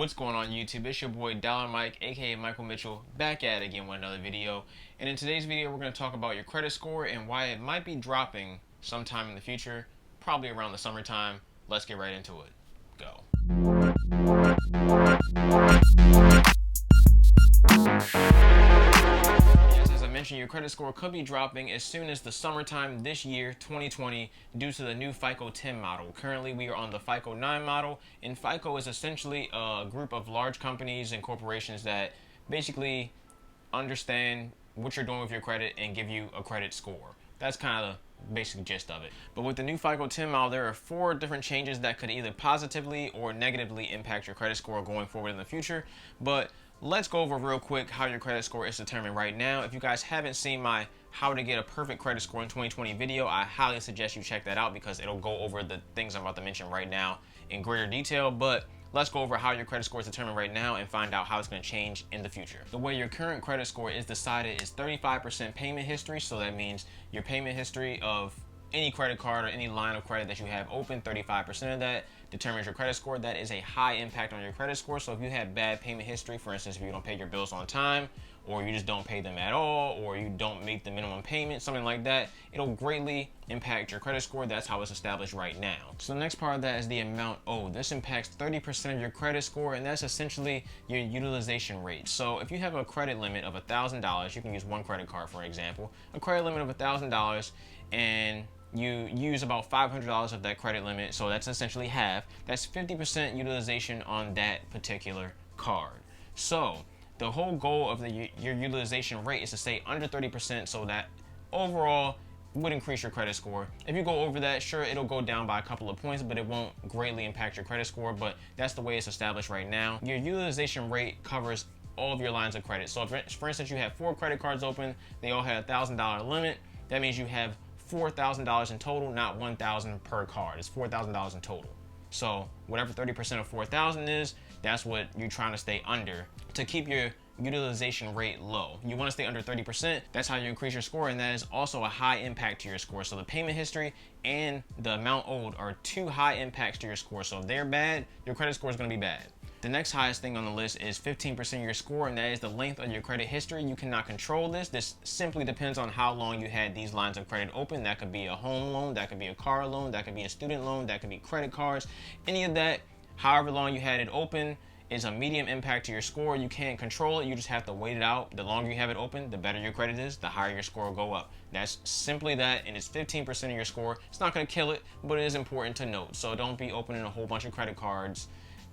What's going on YouTube? It's your boy Dollar Mike, aka Michael Mitchell, back at it again with another video. And in today's video, we're going to talk about your credit score and why it might be dropping sometime in the future, probably around the summertime. Let's get right into it. Go. As I mentioned, your credit score could be dropping as soon as the summertime this year, 2020, due to the new FICO 10 model. Currently, we are on the FICO 9 model, and FICO is essentially a group of large companies and corporations that basically understand what you're doing with your credit and give you a credit score. That's kind of the basic gist of it. But with the new FICO 10 model, there are 4 different changes that could either positively or negatively impact your credit score going forward in the future. But let's go over real quick how your credit score is determined right now. If you guys haven't seen my how to get a perfect credit score in 2020 video, I highly suggest you check that out because it'll go over the things I'm about to mention right now in greater detail. But let's go over how your credit score is determined right now and find out how it's going to change in the future. The way your current credit score is decided is 35% payment history. So that means your payment history of any credit card or any line of credit that you have open, 35% of that determines your credit score. That is a high impact on your credit score. So if you have bad payment history, for instance, if you don't pay your bills on time, or you just don't pay them at all, or you don't make the minimum payment, something like that, it'll greatly impact your credit score. That's how it's established right now. So the next part of that is the amount owed. This impacts 30% of your credit score, and that's essentially your utilization rate. So if you have a credit limit of $1,000, you can use one credit card, for example, a credit limit of $1,000, and you use about $500 of that credit limit, so that's essentially half. That's 50% utilization on that particular card. So the whole goal of your utilization rate is to stay under 30%, so that overall would increase your credit score. If you go over that, sure, it'll go down by a couple of points, but it won't greatly impact your credit score. But that's the way it's established right now. Your utilization rate covers all of your lines of credit. So if, for instance, you have 4 credit cards open, they all have $1,000 limit, that means you have $4,000 in total, not $1,000 per card. It's $4,000 in total. So whatever 30% of 4,000 is, that's what you're trying to stay under to keep your utilization rate low. You want to stay under 30%. That's how you increase your score, and that is also a high impact to your score. So the payment history and the amount owed are 2 high impacts to your score. So if they're bad, your credit score is going to be bad. The next highest thing on the list is 15% of your score, and that is the length of your credit history. You cannot control this. This simply depends on how long you had these lines of credit open. That could be a home loan, that could be a car loan, that could be a student loan, that could be credit cards. Any of that, however long you had it open, is a medium impact to your score. You can't control it. You just have to wait it out. The longer you have it open, the better your credit is, the higher your score will go up. That's simply that, and it's 15% of your score. It's not going to kill it, but it is important to note. So don't be opening a whole bunch of credit cards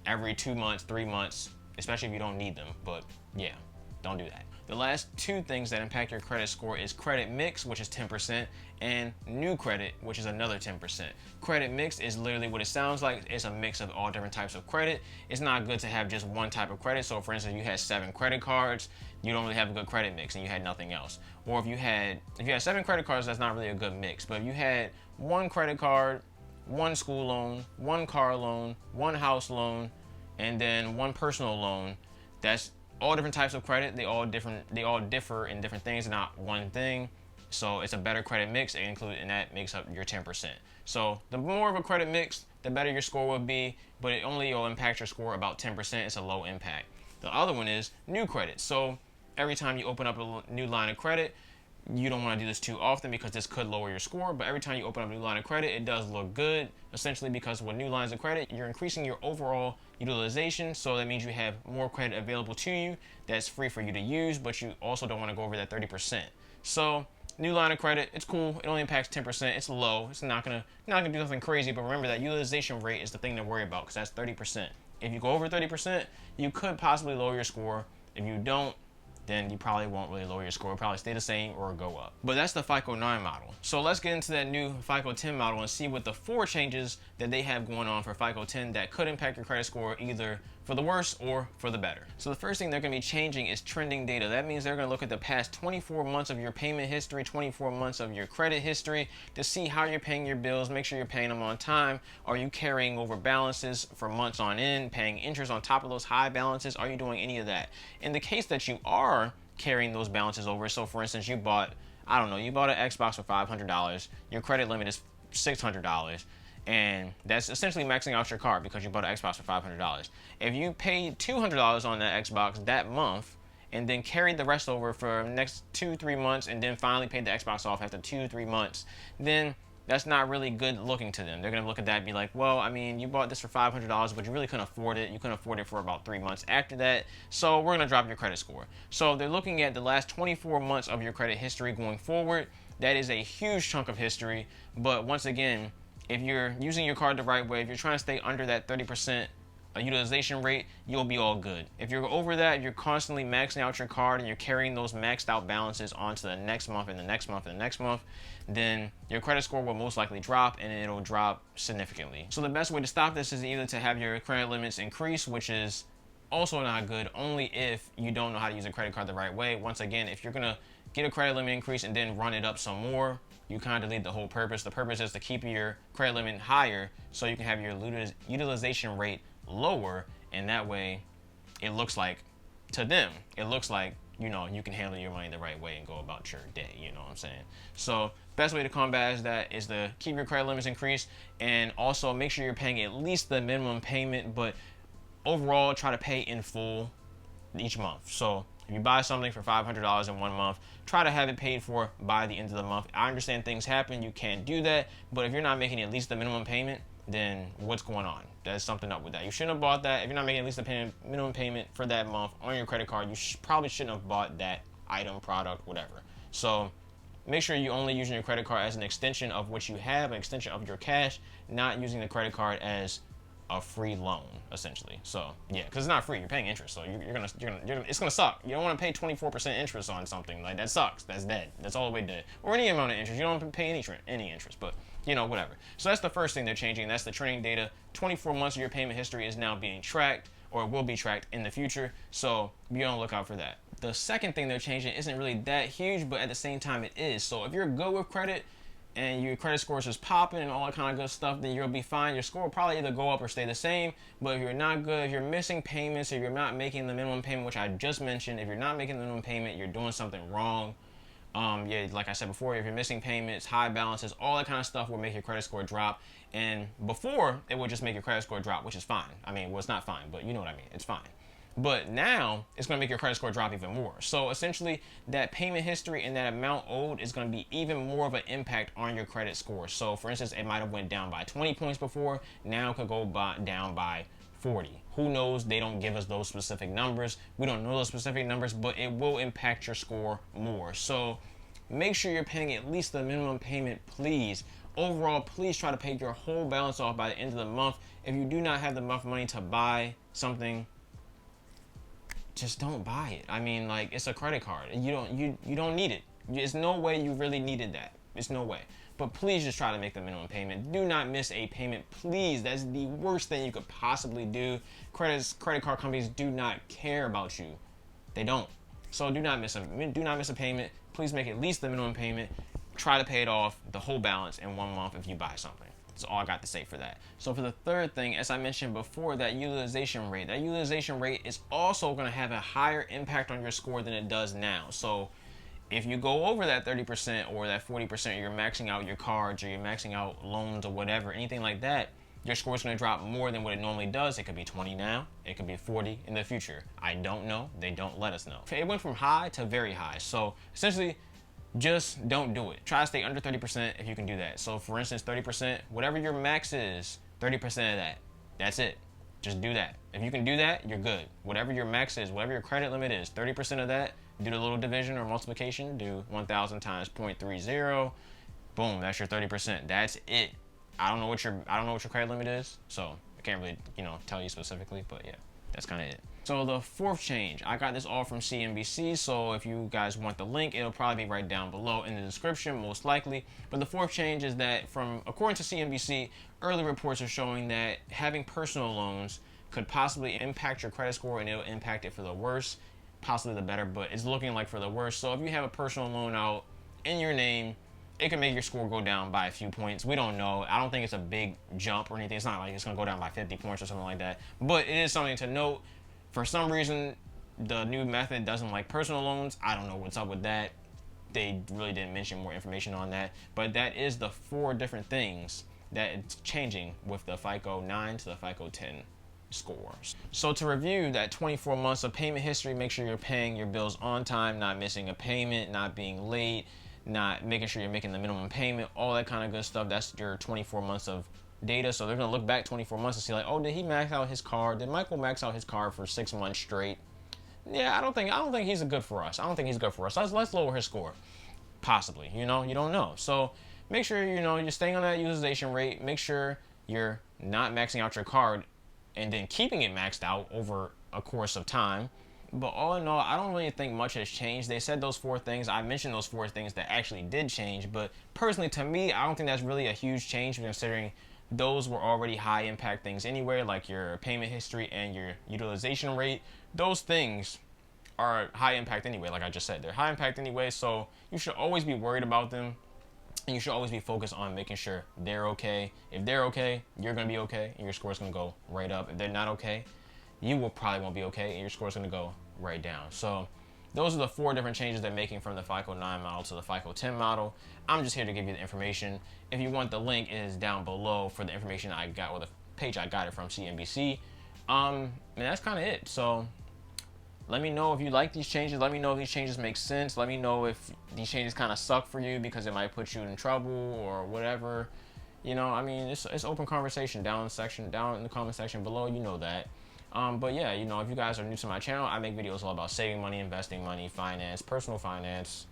every 2 months, 3 months, especially if you don't need them. But yeah, don't do that. The last 2 things that impact your credit score is credit mix, which is 10%, and new credit, which is another 10%. Credit mix is literally what it sounds like. It's a mix of all different types of credit. It's not good to have just one type of credit. So for instance, you had 7 credit cards, you don't really have a good credit mix and you had nothing else. Or if you had 7 credit cards, that's not really a good mix. But if you had 1 credit card, 1 school loan, 1 car loan, 1 house loan, and then 1 personal loan, that's all different types of credit. They all differ in different things, not one thing. So it's a better credit mix, and that makes up your 10%. So the more of a credit mix, the better your score will be, but it only will impact your score about 10%. It's a low impact. The other one is new credit. So every time you open up a new line of credit, you don't want to do this too often because this could lower your score, but every time you open up a new line of credit, it does look good, essentially because with new lines of credit, you're increasing your overall utilization. So that means you have more credit available to you that's free for you to use, but you also don't want to go over that 30%. So new line of credit, it's cool. It only impacts 10%. It's low. It's not gonna do nothing crazy, but remember that utilization rate is the thing to worry about because that's 30%. If you go over 30%, you could possibly lower your score. If you don't, then you probably won't really lower your score. It'll probably stay the same or go up. But that's the FICO 9 model. So let's get into that new FICO 10 model and see what the 4 changes that they have going on for FICO 10 that could impact your credit score either for the worse or for the better. So the first thing they're going to be changing is trending data. That means they're going to look at the past 24 months of your payment history, 24 months of your credit history to see how you're paying your bills, make sure you're paying them on time. Are you carrying over balances for months on end, paying interest on top of those high balances? Are you doing any of that? In the case that you are carrying those balances over, so for instance, you bought an Xbox for $500, your credit limit is $600, And that's essentially maxing out your card because you bought an Xbox for $500. If you paid $200 on that Xbox that month and then carried the rest over for the next 2-3 months and then finally paid the Xbox off after 2-3 months, then that's not really good looking to them. They're going to look at that and be like, well, I mean, you bought this for $500, but you really couldn't afford it. You couldn't afford it for about 3 months after that, so we're going to drop your credit score. So they're looking at the last 24 months of your credit history going forward. That is a huge chunk of history, but once again, if you're using your card the right way, if you're trying to stay under that 30% utilization rate, you'll be all good. If you're over that, if you're constantly maxing out your card and you're carrying those maxed out balances onto the next month and the next month and the next month, then your credit score will most likely drop, and it'll drop significantly. So the best way to stop this is either to have your credit limits increase, which is also not good, only if you don't know how to use a credit card the right way. Once again, if you're gonna get a credit limit increase and then run it up some more, you kind of delete the whole purpose. The purpose is to keep your credit limit higher so you can have your utilization rate lower, and that way it looks like, to them, it looks like, you know, you can handle your money the right way and go about your day, you know what I'm saying? So best way to combat that is to keep your credit limits increased, and also make sure you're paying at least the minimum payment, but overall try to pay in full each month. So if you buy something for $500 in 1 month, try to have it paid for by the end of the month. I understand things happen, you can't do that, but if you're not making at least the minimum payment, then what's going on? There's something up with that. You shouldn't have bought that. If you're not making at least the minimum payment for that month on your credit card, you probably shouldn't have bought that item, product, whatever. So make sure you're only using your credit card as an extension of what you have, an extension of your cash, not using the credit card as a free loan, essentially. So yeah, because it's not free, you're paying interest, so it's gonna suck. You don't want to pay 24% interest on something like that. Sucks. That's dead. That's all the way dead. Or any amount of interest. You don't have to pay any interest, but you know, whatever. So that's the first thing they're changing. That's the training data. 24 months of your payment history is now being tracked, or will be tracked in the future. So be on the lookout for that. The second thing they're changing isn't really that huge, but at the same time it is. So if you're good with credit and your credit score is just popping and all that kind of good stuff, then you'll be fine. Your score will probably either go up or stay the same. But if you're not good, if you're missing payments, if you're not making the minimum payment, which I just mentioned, if you're not making the minimum payment, you're doing something wrong. Yeah, like I said before, if you're missing payments, high balances, all that kind of stuff will make your credit score drop. And before, it would just make your credit score drop, which is fine. I mean, well, it's not fine, but you know what I mean. It's fine. But now it's going to make your credit score drop even more. So essentially, that payment history and that amount owed is going to be even more of an impact on your credit score. So for instance, it might have went down by 20 points before. Now it could go down by 40. Who knows? They don't give us those specific numbers. We don't know those specific numbers, but it will impact your score more. So make sure you're paying at least the minimum payment, please. Overall, please try to pay your whole balance off by the end of the month. If you do not have enough money to buy something, just don't buy it. I mean, like, it's a credit card. You don't need it. There's no way you really needed that. There's no way. But please just try to make the minimum payment. Do not miss a payment, please. That's the worst thing you could possibly do. Credit card companies do not care about you. They don't. So do not miss a payment. Please make at least the minimum payment. Try to pay it off, the whole balance, in 1 month if you buy something. That's all I got to say for that. So for the third thing, as I mentioned before, that utilization rate is also going to have a higher impact on your score than it does now. So if you go over that 30% or that 40%, you're maxing out your cards or you're maxing out loans or whatever, anything like that, your score is going to drop more than what it normally does. It could be 20 now, it could be 40 in the future. I don't know. They don't let us know. It went from high to very high. So essentially, just don't do it. Try to stay under 30% if you can do that. So for instance, 30%, whatever your max is, 30% of that. That's it. Just do that. If you can do that, you're good. Whatever your max is, whatever your credit limit is, 30% of that, do the little division or multiplication, do 1,000 times 0.30. Boom, that's your 30%. That's it. I don't know what your credit limit is, so I can't really, tell you specifically, but yeah, that's kind of it. So the fourth change, I got this all from CNBC, so if you guys want the link, it'll probably be right down below in the description, most likely. But the fourth change is that according to CNBC, early reports are showing that having personal loans could possibly impact your credit score, and it'll impact it for the worse, possibly the better, but it's looking like for the worse. So if you have a personal loan out in your name, it can make your score go down by a few points. We don't know. I don't think it's a big jump or anything. It's not like it's going to go down by 50 points or something like that. But it is something to note. For some reason, the new method doesn't like personal loans. I don't know what's up with that. They really didn't mention more information on that. But that is the 4 different things that it's changing with the FICO 9 to the FICO 10 scores. So to review that 24 months of payment history, make sure you're paying your bills on time, not missing a payment, not being late, not making sure you're making the minimum payment, all that kind of good stuff. That's your 24 months of data. So they're gonna look back 24 months and see like, oh, did he max out his card? Did Michael max out his card for 6 months straight? Yeah, I don't think he's good for us. I don't think he's good for us. Let's lower his score. Possibly, you know, you don't know. So make sure, you know, you're staying on that utilization rate. Make sure you're not maxing out your card and then keeping it maxed out over a course of time. But all in all, I don't really think much has changed. They said those 4 things. I mentioned those 4 things that actually did change. But personally, to me, I don't think that's really a huge change, considering those were already high impact things anyway, like your payment history and your utilization rate. Those things are high impact anyway, like I just said. They're high impact anyway, so you should always be worried about them. And you should always be focused on making sure they're okay. If they're okay, you're going to be okay, and your score's going to go right up. If they're not okay, you will probably won't be okay, and your score's going to go right down. So those are the 4 different changes they're making from the FICO 9 model to the FICO 10 model. I'm just here to give you the information. If you want the link, it is down below for the information I got, or the page I got it from, CNBC. And that's kind of it. So let me know if you like these changes. Let me know if these changes make sense. Let me know if these changes kind of suck for you because it might put you in trouble or whatever. You know, I mean, it's open conversation down in the comment section below. You know that. But yeah, you know, if you guys are new to my channel, I make videos all about saving money, investing money, finance, personal finance,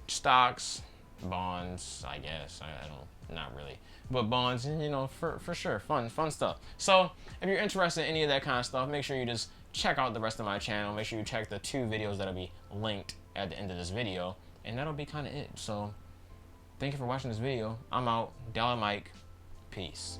stocks, bonds, I guess. I don't, not really. But bonds, you know, for sure, fun stuff. So if you're interested in any of that kind of stuff, make sure you just check out the rest of my channel. Make sure you check the 2 videos that'll be linked at the end of this video, and that'll be kind of it. So thank you for watching this video. I'm out. Dollar Mike. Peace.